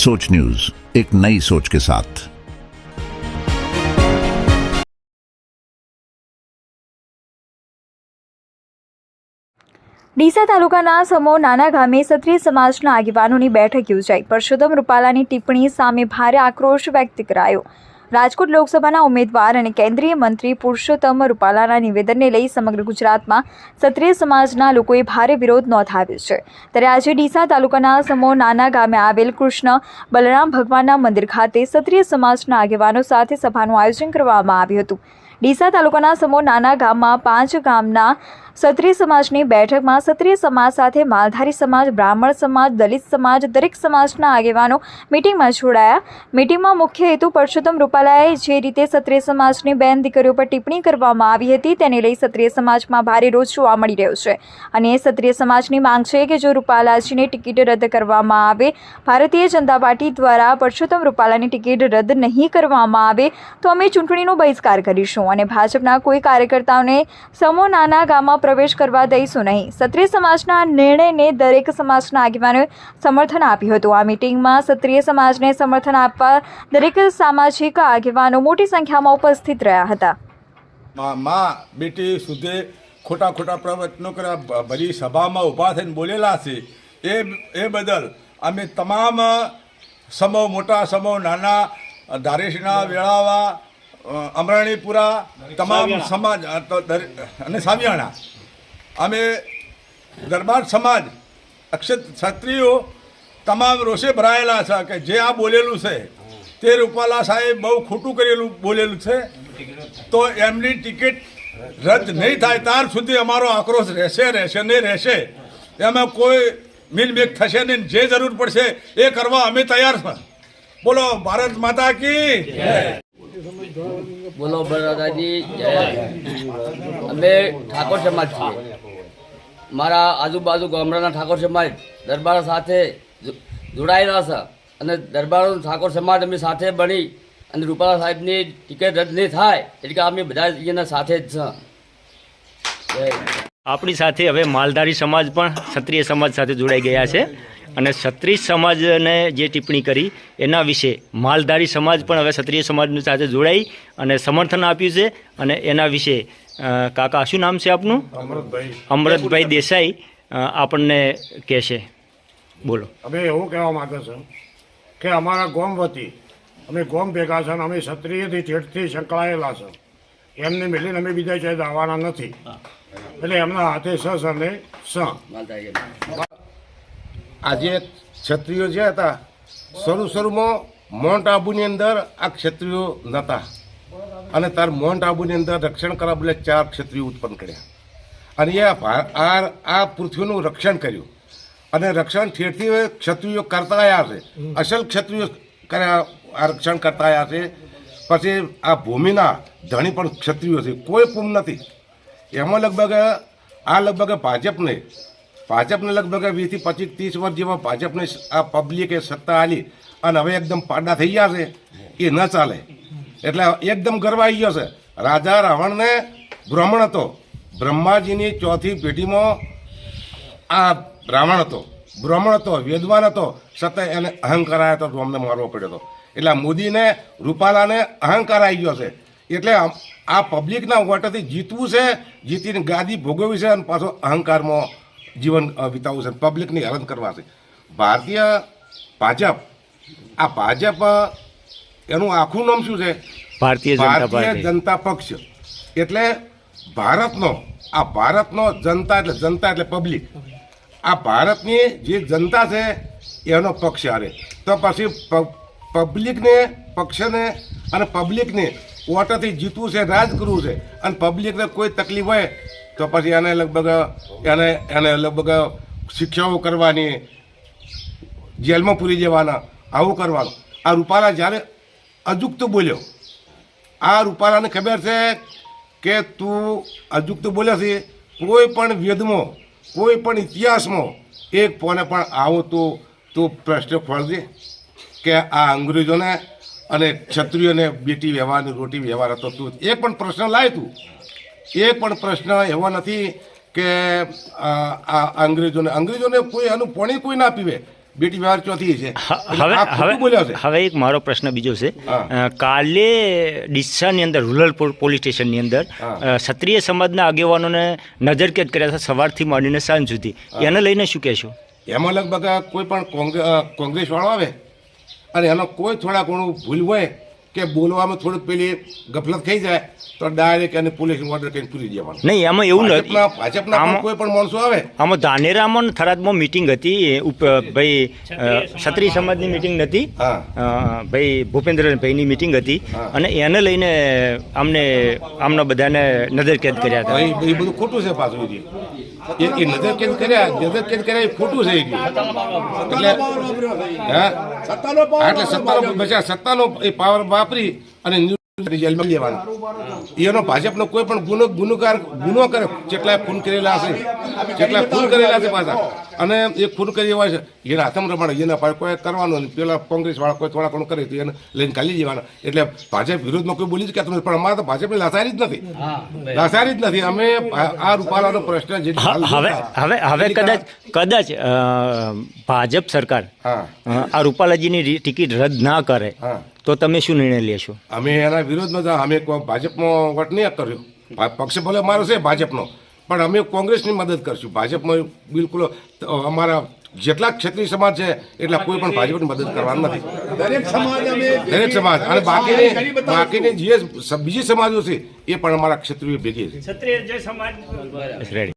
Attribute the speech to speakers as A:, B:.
A: सोच न्यूज, एक नई सोच के साथ।
B: ડીસા તાલુકાના સમો નાના ગામે ક્ષત્રિય સમાજના આગેવાનોની બેઠક યોજાઈ। પરસોત્તમ રૂપાલાની ટિપ્પણી સામે ભારે આક્રોશ વ્યક્ત કરાયો। રાજકોટ લોકસભાના ઉમેદવાર અને કેન્દ્રીય મંત્રી પુરુષોત્તમ રૂપાલાના નિવેદનને લઈ સમગ્ર ગુજરાતમાં ક્ષત્રિય સમાજના લોકોએ ભારે વિરોધ નોંધાવ્યો છે। ત્યારે આજે ડીસા તાલુકાના સમો નાના ગામે આવેલ કૃષ્ણ બલરામ ભગવાનના મંદિર ખાતે ક્ષત્રિય સમાજના આગેવાનો સાથે સભાનું આયોજન કરવામાં આવ્યું હતું। ડીસા તાલુકાના સમો નાના ગામમાં 5 ગામના ક્ષત્રિય સમાજની બેઠકમાં ક્ષત્રિય સમાજ સાથે માલધારી સમાજ, બ્રાહ્મણ સમાજ, દલિત સમાજ, દરેક સમાજના આગેવાનો મીટિંગમાં જોડાયા। મીટિંગમાં મુખ્ય હેતુ પરસોત્તમ રૂપાલાએ જે રીતે ક્ષત્રિય સમાજની બેન દીકરીઓ પર ટિપ્પણી કરવામાં આવી હતી તેને લઈ ક્ષત્રિય સમાજમાં ભારે રોષ જોવા મળી રહ્યો છે અને ક્ષત્રિય સમાજની માંગ છે કે જો રૂપાલાજીની ટિકિટ રદ કરવામાં આવે, ભારતીય જનતા પાર્ટી દ્વારા પરસોત્તમ રૂપાલાની ટિકિટ રદ નહીં કરવામાં આવે તો અમે ચૂંટણીનો બહિષ્કાર કરીશું અને ભાજપના કોઈ કાર્યકર્તાઓને સમો નાના ગામમાં પ્રવેશ કરવા દઈશું નહીં। ક્ષત્રિય સમાજના નિર્ણયને દરેક સમાજના આગેવાનોએ સમર્થન આપ્યું હતું। આ મીટિંગમાં ક્ષત્રિય સમાજને સમર્થન આપવા દરેક સામાજિક આગેવાનો મોટી સંખ્યામાં ઉપસ્થિત રહ્યા હતા।
C: માં બેટી સુધે ખોટા પ્રવચનો કર્યા, ભરી સભામાં ઊભા થઈને બોલેલા છે એ બદલ અમે તમામ સમો, મોટા સમો, નાના, ધારેશના, વેળાવા, અમરાણીપુરા, તમામ સમાજ અને સામિયાણા અમે દરબાર સમાજ ક્ષત્રિયો તમામ રોષે ભરાયેલા છે કે જે આ બોલેલું છે તે રૂપાલા સાહેબ બહુ ખોટું બોલેલું છે, તો એમની ટિકિટ રદ નહીં થાય ત્યાર સુધી અમારો આક્રોશ રહેશે। એમાં કોઈ મિલમેક થશે નહીં। જે જરૂર પડશે એ કરવા અમે તૈયાર છે। બોલો ભારત માતા કી જય।
D: બોલો બરાદાજી જય। અમે ઠાકોર સમાજ છીએ। મારા આજુબાજુ ગામડાના ઠાકોર સમાજ દરબાર સાથે જોડાયેલા છે અને દરબાર ઠાકોર સમાજ અમે સાથે બની અને રૂપાલા સાહેબની ટિકિટ રદ નહીં થાય એટલે અમે બધા એના સાથે જ છે।
E: આપણી સાથે હવે માલધારી સમાજ પણ ક્ષત્રિય સમાજ સાથે જોડાઈ ગયા છે અને ક્ષત્રિય સમાજને જે ટિપ્પણી કરી એના વિશે માલધારી સમાજ પણ હવે ક્ષત્રિય સમાજની સાથે જોડાઈ અને સમર્થન આપ્યું છે અને એના વિશે કાકા શું નામ છે આપનું? અમૃતભાઈ દેસાઈ આપણને કહેશે। બોલો।
F: અમે એવું કહેવા માંગે છે કે અમારા ગોમ વતી અમે ગોમ ભેગા છે અને અમે ક્ષત્રિયથી ઠેઠથી સંકળાયેલા છે, એમને મળીને અમે બીજા ચાહે આવવાના નથી, એટલે એમના હાથે સ અને સ।
G: આજે ક્ષત્રિયો જે હતા શરૂમાં માઉન્ટ આબુની અંદર આ ક્ષત્રિયો નહોતા અને તાર માઉન્ટ આબુની અંદર રક્ષણ કરવા બદલે 4 ક્ષત્રિયો ઉત્પન્ન કર્યા અને આ પૃથ્વીનું રક્ષણ કર્યું અને રક્ષણ ઠેરથી ક્ષત્રિયો કરતા આવ્યા છે। અસલ ક્ષત્રિયો આ રક્ષણ કરતા આવ્યા છે। પછી આ ભૂમિના ધણી પણ ક્ષત્રિયો છે, કોઈ પૂમ નથી એમાં। લગભગ ભાજપને લગભગ 20 થી 25 30 વર્ષ જેવા ભાજપને આ પબ્લિકે સત્તા આલી અને હવે એકદમ પાડા થઈ ગયા છે, એ ન ચાલે। એટલે એકદમ ગર્વ આવી ગયો છે। રાજા રાવણને બ્રાહ્મણ હતો, બ્રહ્માજીની 4થી પેઢીમાં આ બ્રાહ્મણ હતો, બ્રાહ્મણ હતો, વેદવાન હતો, છતાં એને અહંકાર આવ્યો હતો, અમને મારવો પડ્યો હતો। એટલે મોદીને રૂપાલાને અહંકાર આવી ગયો છે, એટલે આ પબ્લિકના વોટથી જીતવું છે, જીતીને ગાદી ભોગવવી છે અને પાછો અહંકારમાં જીવન વિતાવવું છે, પબ્લિકની હેરાન કરવા છે। ભારતીય ભાજપ એનું આખું નામ શું છે? ભારતીય જનતા પક્ષ। એટલે ભારતનો જનતા એટલે પબ્લિક, આ ભારતની જે જનતા છે એનો પક્ષ હારે તો પછી પબ્લિકને પક્ષને અને પબ્લિકને વોટથી જીતવું છે, રાજ કરવું છે અને પબ્લિકને કોઈ તકલીફ હોય તો પછી એને લગભગ શિક્ષાઓ કરવાની, જેલમાં પૂરી જવાના, આવું કરવાનું। આ રૂપાલા જ્યારે અજુકતું બોલ્યો, આ રૂપાલાને ખબર છે કે તું અજુકતું બોલ્યો છે, કોઈ પણ વેદમાં, કોઈ પણ ઇતિહાસમાં એક પોને પણ આવો તું પ્રશ્ન ખોલજે કે આ અંગ્રેજોને અને ક્ષત્રિયોને બેટી વ્યવહારની રોટી વ્યવહાર હતો, તું એક પણ પ્રશ્ન લાય, તું એક પણ પ્રશ્ન એવો નથી કે અંગ્રેજોને કોઈ આનું પાણી કોઈ ના પીવે, બેટી વ્યવહાર ચોથી છે
E: હવે
G: આ ખોટું બોલ્યો છે.
E: હવે એક મારો પ્રશ્ન બીજો છે.
G: હા.
E: કાલે ડીસાની અંદર રૂરલ પોલીસ સ્ટેશનની અંદર
G: હા.
E: ક્ષત્રિય સમાજના આગેવાનોને નજરકેદ કર્યા હતા સવારથી માંડીને સાંજ સુધી. એને લઈને શું કહેશો?
G: એમાં લગભગ કોઈ પણ કોંગ્રેસ વાળો આવે અને એનો કોઈ થોડા ઘણું ભૂલ હોય કે બોલવામાં થોડુંક પેલી ગફલત થઈ જાય તો ડાયરેક્ટ એને પોલીસ ઓર્ડર કરીને પૂરી દેવાનું.
E: નહીં, આમાં એવું નથી.
G: ભાજપના પણ
E: આમાં-
G: કોઈ પણ માણસો આવે
E: આમાં ધાનેરામાં ને થરાદમાં મિટિંગ હતી ભાઈ ક્ષત્રિય સમાજની મિટિંગ નથી.
G: હા.
E: ભાઈ ભૂપેન્દ્રભાઈની મિટિંગ હતી
G: હા.
E: અને એને લઈને આમના બધાને નજરકેદ કર્યા હતા.
G: એ બધું ખોટું છે પાછું એ નજરકેદ કર્યા એ ખોટું છે એટલે સત્તાનો એ પાવર વાપરી અને જેલમાં લેવાનો. એનો ભાજપનો કોઈ પણ ગુનો કરે જેટલા ખૂન કરેલા હશે પાછા અને એ ખૂન કરી હોય છે એને હાથમ રમાડે એના પાસે કોઈ કરવાનું નહીં. પેલા કોંગ્રેસ વાળા કોઈ થોડા ઘણું કરે તો એને લઈને કાઢી દેવાના. એટલે ભાજપ વિરોધમાં કોઈ બોલી જ કહેતું નથી પણ અમારે તો ભાજપની લાસારી જ નથી. અમે આ રૂપાલાનો પ્રશ્ન જે
E: હવે કદાચ ભાજપ સરકાર
G: હા
E: આ રૂપાલાજીની ટિકિટ રદ ના કરે
G: હા
E: તો તમે શું નિર્ણય લેશો?
G: અમે એના વિરોધમાં અમે ભાજપમાં વોટ નહીં કર્યો. પક્ષ ભલે મારો છે ભાજપનો પણ અમે કોંગ્રેસની મદદ કરશું. ભાજપમાં બિલકુલ અમારા જેટલા ક્ષત્રિય સમાજ છે એટલા કોઈ પણ ભાજપની મદદ કરવાના નથી. દરેક સમાજ અને બાકીની જે બીજી સમાજો છે એ પણ અમારા ક્ષત્રિયો ભેગી છે.
E: રેડી.